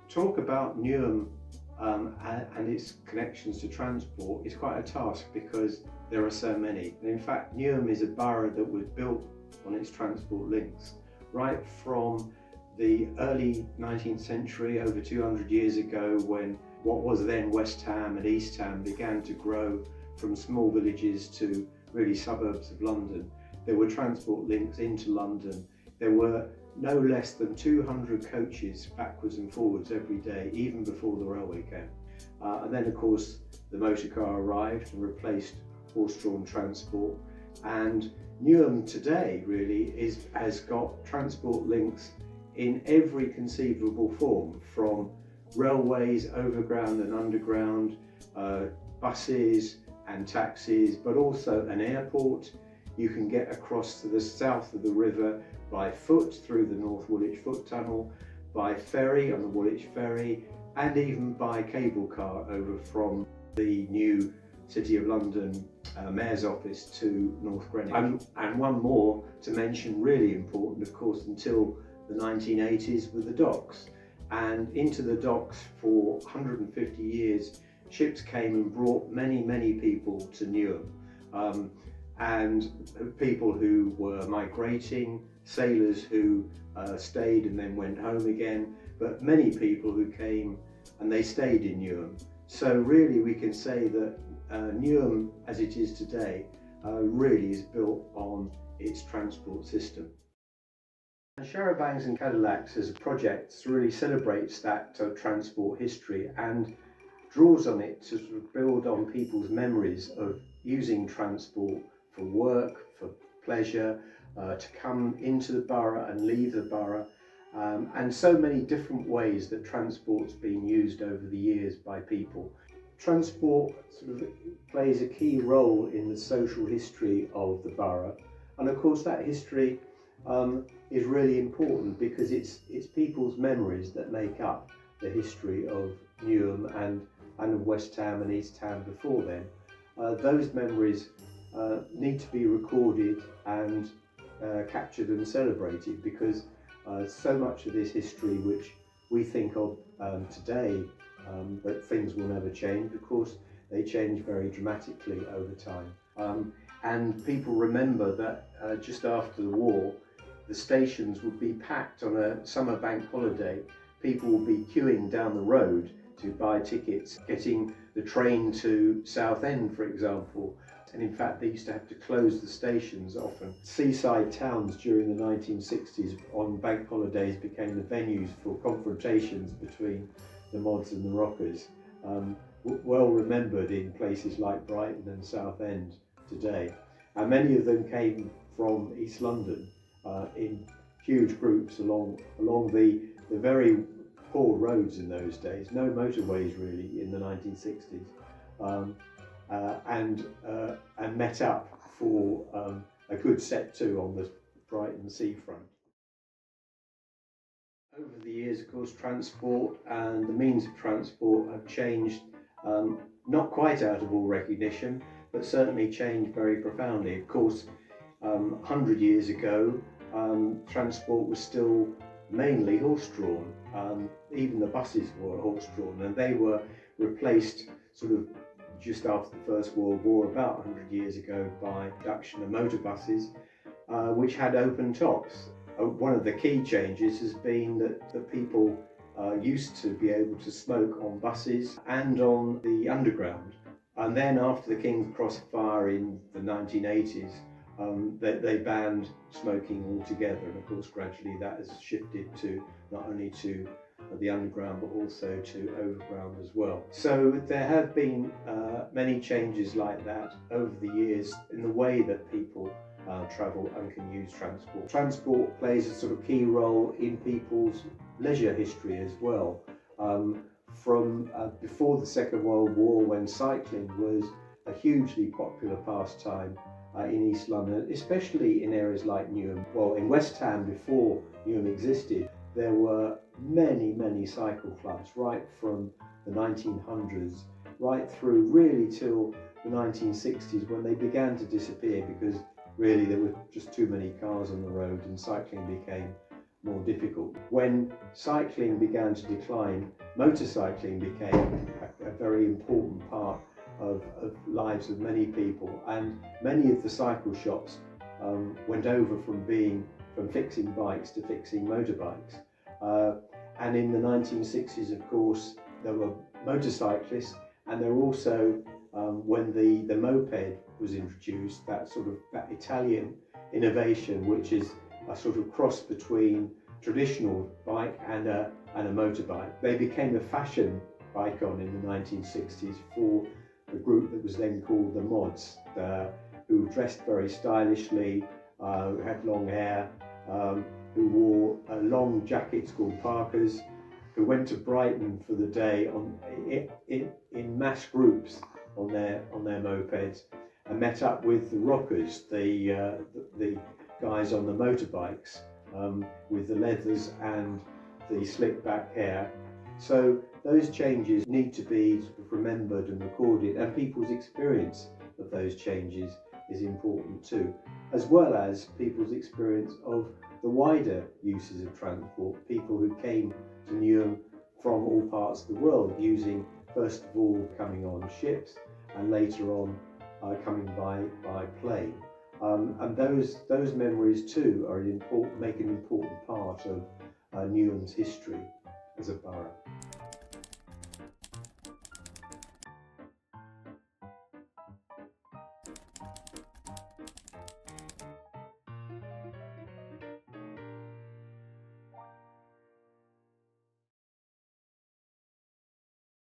Talk about Newham and its connections to transport is quite a task because there are so many. And in fact, Newham is a borough that was built on its transport links right from the early 19th century, over 200 years ago, when what was then West Ham and East Ham began to grow from small villages to really suburbs of London. There were transport links into London. There were no less than 200 coaches backwards and forwards every day, even before the railway came. And then, of course, the motor car arrived and replaced horse-drawn transport. And Newham today really has got transport links in every conceivable form, from railways, overground and underground, buses and taxis, but also an airport. You can get across to the south of the river by foot through the North Woolwich Foot Tunnel, by ferry on the Woolwich Ferry, and even by cable car over from the new City of London Mayor's Office to North Greenwich. And one more to mention, really important, of course, until the 1980s, were the docks. And into the docks for 150 years, ships came and brought many, many people to Newham. And people who were migrating, sailors who stayed and then went home again, but many people who came and they stayed in Newham. So really we can say that Newham, as it is today, really is built on its transport system. And Charabancs and Cadillacs as a project really celebrates that transport history and draws on it to sort of build on people's memories of using transport for work, for pleasure, to come into the borough and leave the borough, and so many different ways that transport's been used over the years by people. Transport sort of plays a key role in the social history of the borough, and of course that history is really important because it's people's memories that make up the history of Newham and of West Ham and East Ham before then. Those memories need to be recorded and captured and celebrated, because so much of this history which we think of today, but things will never change, of course, they change very dramatically over time. And people remember that just after the war, the stations would be packed on a summer bank holiday. People would be queuing down the road to buy tickets, getting the train to Southend, for example. And in fact, they used to have to close the stations often. Seaside towns during the 1960s on bank holidays became the venues for confrontations between the mods and the rockers. Well remembered in places like Brighton and Southend today. And many of them came from East London in huge groups along the very poor roads in those days, no motorways really in the 1960s, and met up for a good set to on the Brighton seafront. Over the years, of course, transport and the means of transport have changed, not quite out of all recognition, but certainly changed very profoundly. Of course, 100 years ago, transport was still mainly horse-drawn. Even the buses were horse-drawn, and they were replaced sort of just after the First World War, about 100 years ago, by introduction of motor buses, which had open tops. One of the key changes has been that people used to be able to smoke on buses and on the underground. And then after the King's Cross fire in the 1980s, they banned smoking altogether, and of course gradually that has shifted to not only to the underground but also to overground as well. So there have been many changes like that over the years in the way that people travel and can use transport. Transport plays a sort of key role in people's leisure history as well. From before the Second World War, when cycling was a hugely popular pastime in East London, especially in areas like Newham. Well, in West Ham, before Newham existed, there were many cycle clubs right from the 1900s right through really till the 1960s, when they began to disappear because really there were just too many cars on the road and cycling became more difficult. When cycling began to decline, motorcycling became a very important part of lives of many people, and many of the cycle shops went over from fixing bikes to fixing motorbikes. And in the 1960s, of course, there were motorcyclists, and there were also, when the moped was introduced, that Italian innovation, which is a sort of cross between traditional bike and a motorbike. They became a fashion icon in the 1960s for a group that was then called the Mods, who dressed very stylishly, who had long hair, who wore long jackets called parkas, who went to Brighton for the day in mass groups on their mopeds, and met up with the rockers, the guys on the motorbikes, with the leathers and the slick back hair. So those changes need to be remembered and recorded, and people's experience of those changes is important too, as well as people's experience of the wider uses of transport, people who came to Newham from all parts of the world, using, first of all, coming on ships, and later on coming by plane. And those memories too make an important part of Newham's history as a borough.